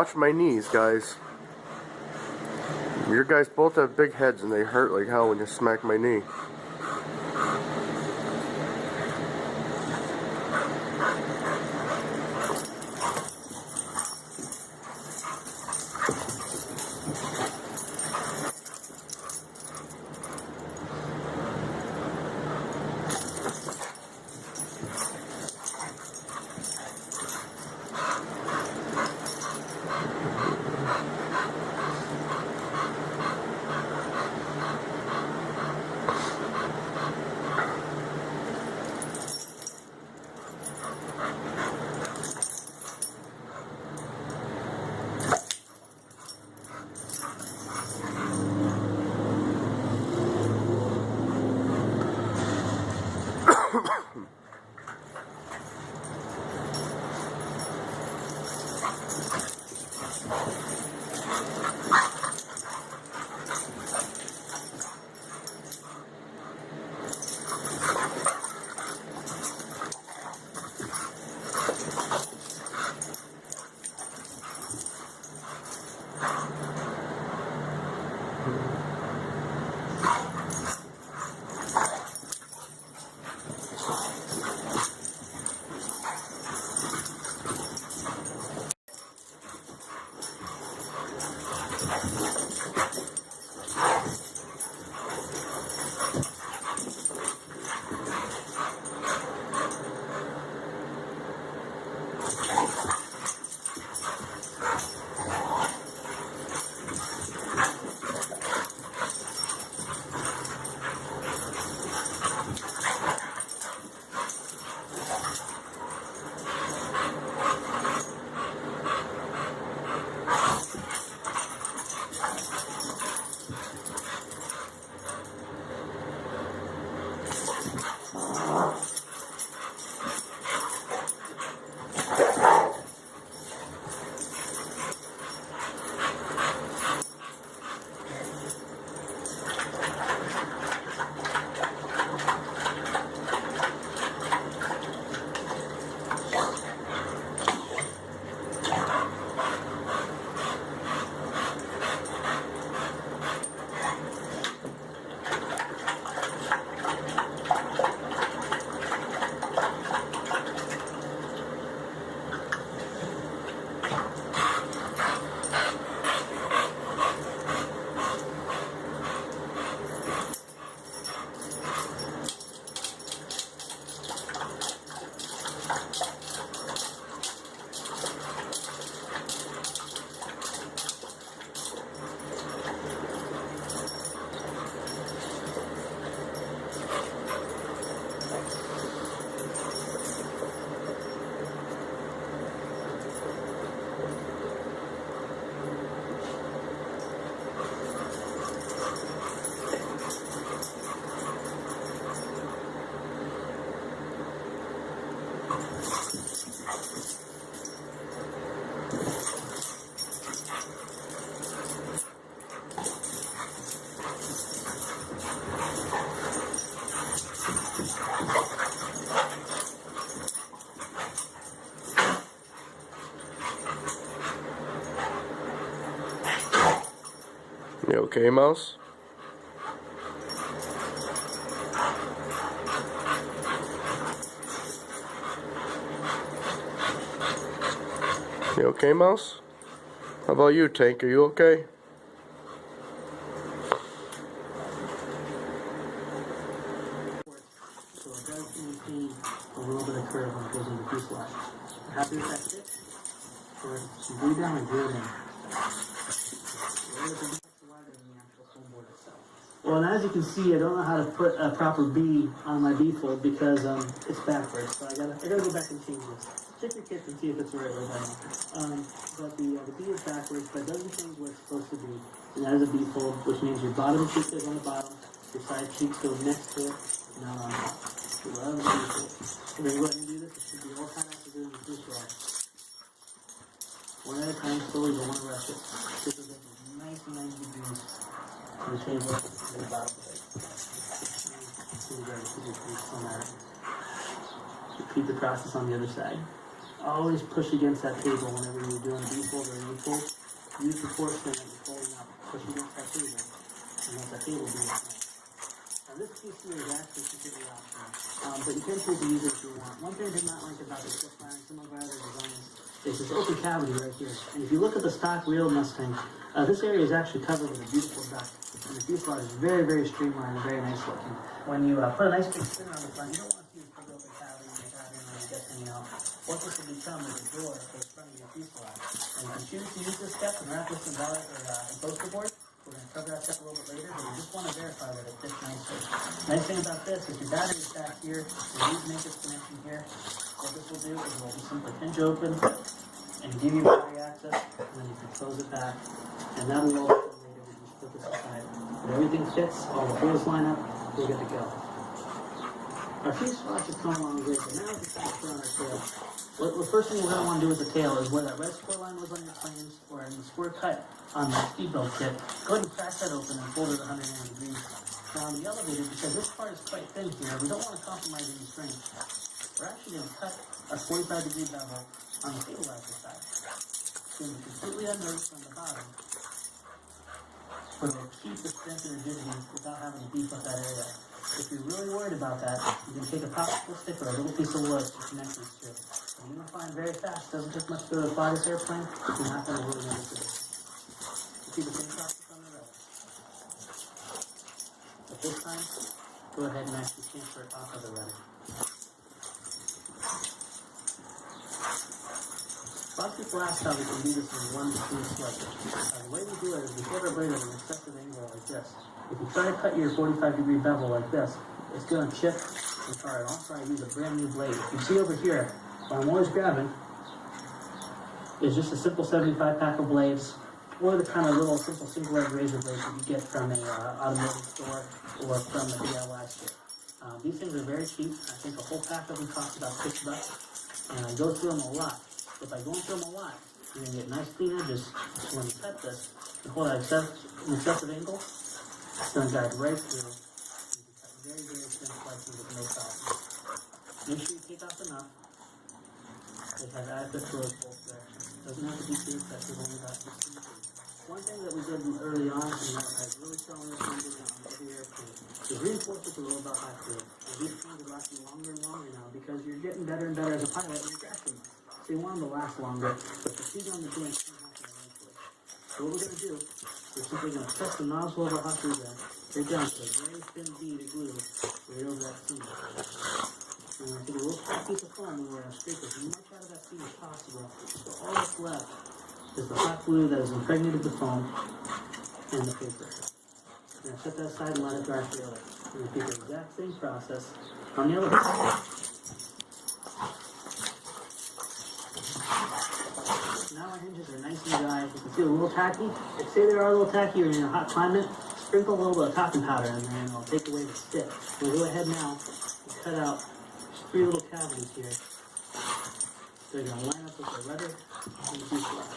watch my knees, guys. Your guys both have big heads and they hurt like hell when you smack my knee. You okay, Mouse? You okay, Mouse? How about you, Tank? Are you okay? So it does maintain a little bit of curve when it goes into fuselage. Happy with that fit? For some glue down and glue down. Well, and as you can see, I don't know how to put a proper B on my B fold because it's backwards. So I gotta go back and change this. Check your kit and see if it's the right way by now. But the B is backwards, but it doesn't change where it's supposed to be. And that is a B fold, which means your bottom cheek goes on the bottom, your side cheeks go next to it, not on top. So we'll have a B fold. We're gonna go ahead and do this. It should be all kind of doing the fuselage. One at a time, slowly, don't want to rush it. This is like nice and 90 degrees. And change it to the bottom plate. Repeat the process on the other side. always push against that table whenever you're doing a B-fold or an A-fold. Use the force that you're folding up, push against that table, and let that table be your friend. Now this piece here is actually completely optional, but you can choose to use it if you want. One thing I did not like about the Cliffline and some of our other designs is this open cavity right here. And if you look at the stock real Mustang, this area is actually covered with a beautiful duct. And the fuselage is very, very streamlined and very nice looking. When you put a nice big spinner on the front, you don't want to see this big open cavity in the cabin when you get hanging out. What this will become is a door for the front of your fuselage. And you can choose to use this step and wrap this in velvet or in poster board. We're going to cover that step a little bit later, but you just want to verify that it fits nicely. Nice thing about this is your battery is back here. You need to make this connection here. What this will do is it will just simply hinge open and give you battery access, and then you can close it back. And that will also later when you put this aside. When everything fits, all the holes line up, we're good to go. Our fuselage has come along great, but now it's time to put on our tail. The first thing we're going to want to do with the tail is where that red square line was on your planes, or in the square cut on the speedboat kit, go ahead and crack that open and fold it 180 degrees. Now on the elevator, because this part is quite thin here, we don't want to compromise any strength. We're actually going to cut a 45-degree bevel on the stabilizer side. It's going to be completely unearthed from the bottom, but it'll keep the strength and rigidity without having to beef up that area. If you're really worried about that, you can take a popsicle stick or a little piece of wood to connect these two. And you're going to find very fast, it doesn't take much to fly this airplane, you're not going to really notice it. You see the same process on the road. But this time, go ahead and actually transfer it off of the rudder. Lots of people ask how we can do this in one smooth stroke. The way we do it is we put our blade at an excessive angle like this. If you try to cut your 45-degree bevel like this, it's going to chip and tar it. Also, I use a brand new blade. You see over here, what I'm always grabbing is just a simple 75 pack of blades, or the kind of little simple single-edged razor blades that you get from an automotive store or from a DIY store. These things are very cheap. I think a whole pack of them costs about $6, and I go through them a lot. But by going through them a lot, you're going to get nice clean edges. So when you cut this, you hold that excessive angle, it's going to guide right through. You can cut very, very thin slices with no problem. Make sure you take off enough. They have adequate flow both directions. It doesn't have to be too excessive, only about 16 feet. One thing that we did early on, and that I was really telling this one doing on every airplane, is reinforce with a low about high fluid. And these things are lasting longer and longer now because you're getting better and better as a pilot and you're crashing them. So you want them to last longer, but the speed on the joints can happen eventually. So what we're going to do, we're simply going to press the nozzle of our hot glue gun right down to a very thin bead of glue right over that seam. And we're going to take a little flat piece of foam and we're going to scrape as much out of that seam as possible. So all that's left is the hot glue that is impregnated the foam and the paper. We're going to set that aside and let it dry for the other. We're going to do the exact same process on the other side. Now our hinges are nice and dry. You can feel a little tacky. If say they are a little tacky or in a hot climate, sprinkle a little bit of talcum powder in there and it'll take away the stick. We'll go ahead now and cut out 3 little cavities here. They're going to line up with the rudder and the fuselage.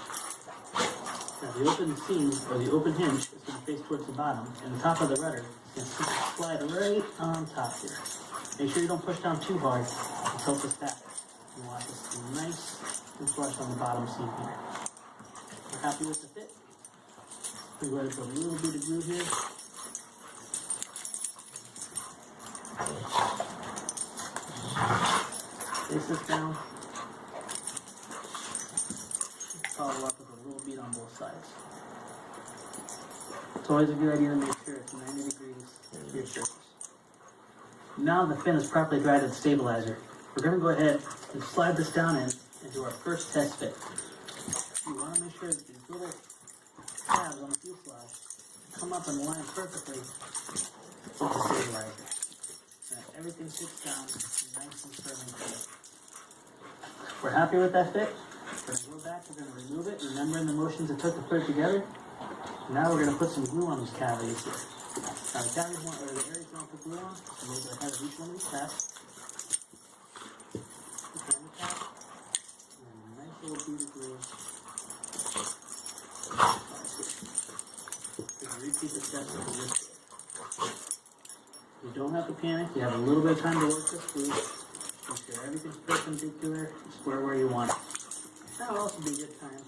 Now the open seam, or the open hinge, is going to face towards the bottom, and the top of the rudder is going to slide right on top here. Make sure you don't push down too hard and tilt this back. You want this to be nice and flush on the bottom seam here. We're happy with the fit. We're going to put a little bit of glue here. Place this down. Follow up with a little bead on both sides. It's always a good idea to make sure it's 90 degrees to your surface. Now the fin is properly dried at the stabilizer. We're going to go ahead and slide this down into our first test fit. You want to make sure that these little tabs on the fuselage come up and line perfectly with the stabilizer. Now everything sits down nice and firm and clear. We're happy with that fit. We're going to go back, we're going to remove it, remembering the motions it took to put it together. Now we're going to put some glue on these cavities here. Now the cavities want, or the areas you want to put glue on, a little bit ahead of each one of these tabs. Put on the cap, and a nice little bead of glue. We're going to repeat the steps of this. You don't have to panic, you have a little bit of time to work this glue. Make sure everything's perpendicular, square where you want it. That'll also be a good time.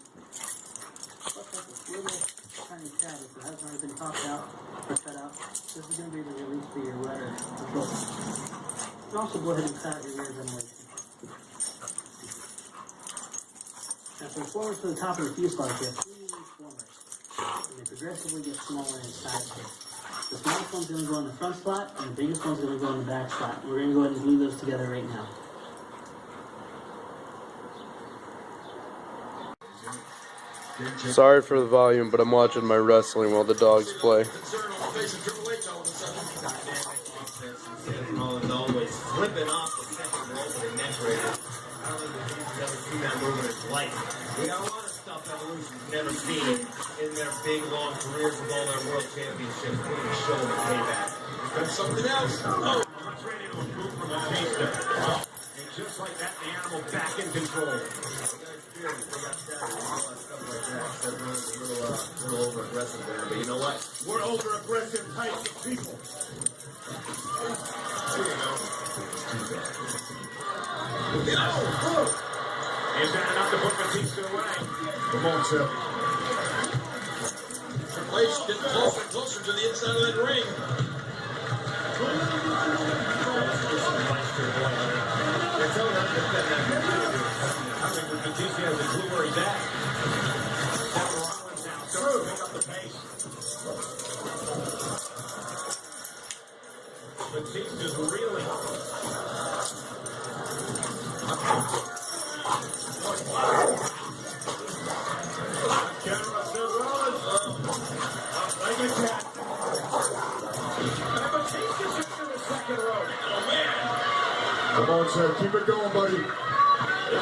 Plus, like this little tiny tab, if it hasn't already been topped out or cut out, this is going to be the release for your rudder control. And also go ahead and cut out your rear ventilation. Now, for the formers for the top of the fuselage, you have 3 unique formers, and they progressively get smaller in size here. The smallest one's going to go in the front slot, and the biggest one's going to go in the back slot. We're going to go ahead and glue those together right now. Sorry for the volume, but I'm watching my wrestling while the dogs play. Always flipping off the second rope of the neck breaker. I don't think the ever seen that move in his life. We got a lot of stuff Evolution's never seen in their big long careers with all their world championships. We're going to show them payback. That's something else. Oh, much ready to improve from Batista. And just like that, the animal back in control. They got stabbed and all that stuff like that. Except a little over-aggressive there. But you know what? We're over-aggressive types of people. There you go. Is that enough to put Batista away? Come on, sir. Triple H getting closer and closer to the inside of that ring. I think Batista has a clue where he's at. Seth Rollins now starts to pick up the pace. Batista's reeling. Come on, sir. Keep it going, buddy. It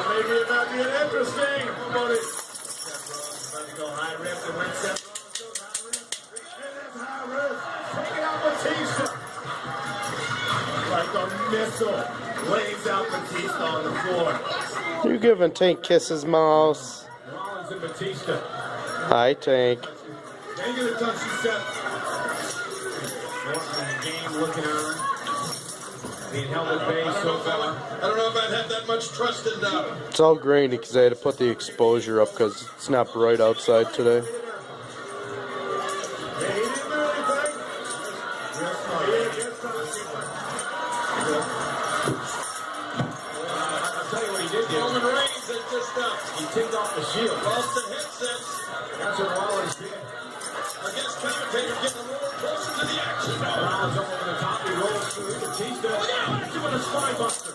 may be about being interesting. Come on, buddy. Seth Rollins about to go high risk, and when Seth Rollins goes high risk, it is high risk. Taking out Batista. Like a missile, lays out Batista on the floor. You giving Tank kisses, mouse? Rollins and Batista. Hi, Tank. Ain't gonna touch you, Seth. Norton in the game looking on. Being held at bay so far. I don't know if I'd have that much trust in It's all grainy because I had to put the exposure up because it's not bright outside today. Hey, he didn't do anything. I'll tell you what he did do. Roman Reigns has just he tipped off the shield. Lost the headset. That's what Rollins did. I guess commentator getting a little closer to the action. Rollins over the top. He rolls through. Batista. Look out! Doing a spine buster.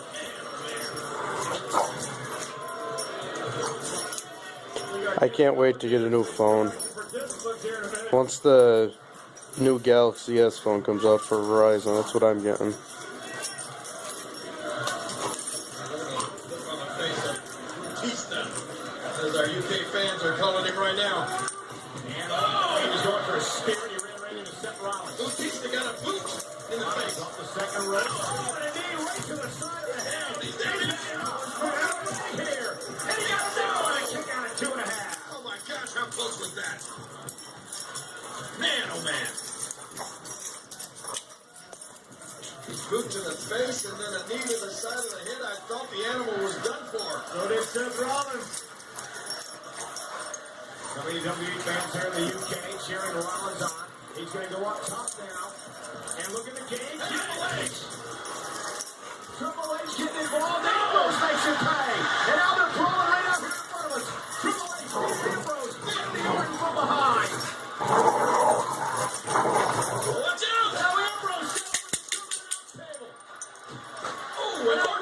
I can't wait to get a new phone. Once the new Galaxy S phone comes out for Verizon, that's what I'm getting. Batista, as our UK fans are calling him right now. And he was going for a spear, and he ran right into Seth Rollins. Batista got a boot in the face. Off the second rope. Oh, and a knee right to the side of the head. He's down here. And he got down on a kick out at 2.5. Oh my gosh, how close was that? Man, oh man. Boot to the face and then a knee to the side of the head. I thought the animal was done for. So did Seth Rollins. WWE fans here in the UK cheering Rollins on. He's going to go up top now. And look at the game. Triple H. Triple H getting involved. Ambrose makes it pay. And now they're brawling right out here in front of us. Triple H holds Ambrose. Randy Orton from behind. Watch out. Now Ambrose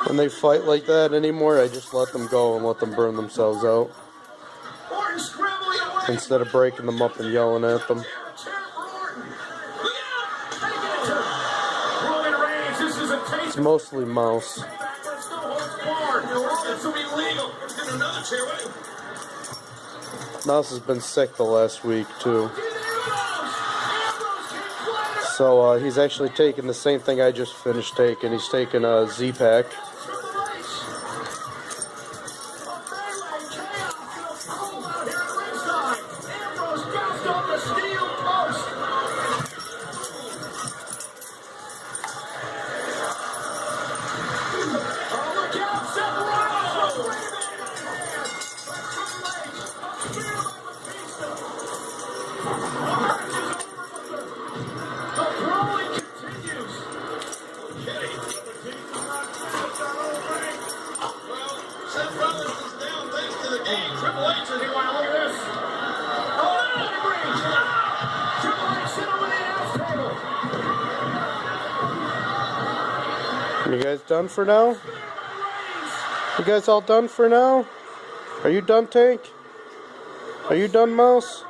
When they fight like that anymore, I just let them go and let them burn themselves out. Orton scrambling away. Instead of breaking them up and yelling at them. It's mostly Mouse. Mouse has been sick the last week too. So he's actually taking the same thing I just finished taking. He's taking a Z-Pack. You guys done for now? You guys all done for now? Are you done, Tank? Are you done, Mouse?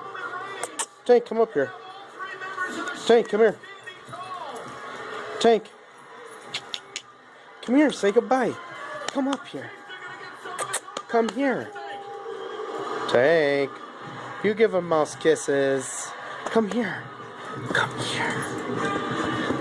Tank, come up here. Tank, come here. Tank. Come here, say goodbye. Come up here. Come here. Tank. You give him mouse kisses. Come here. Come here.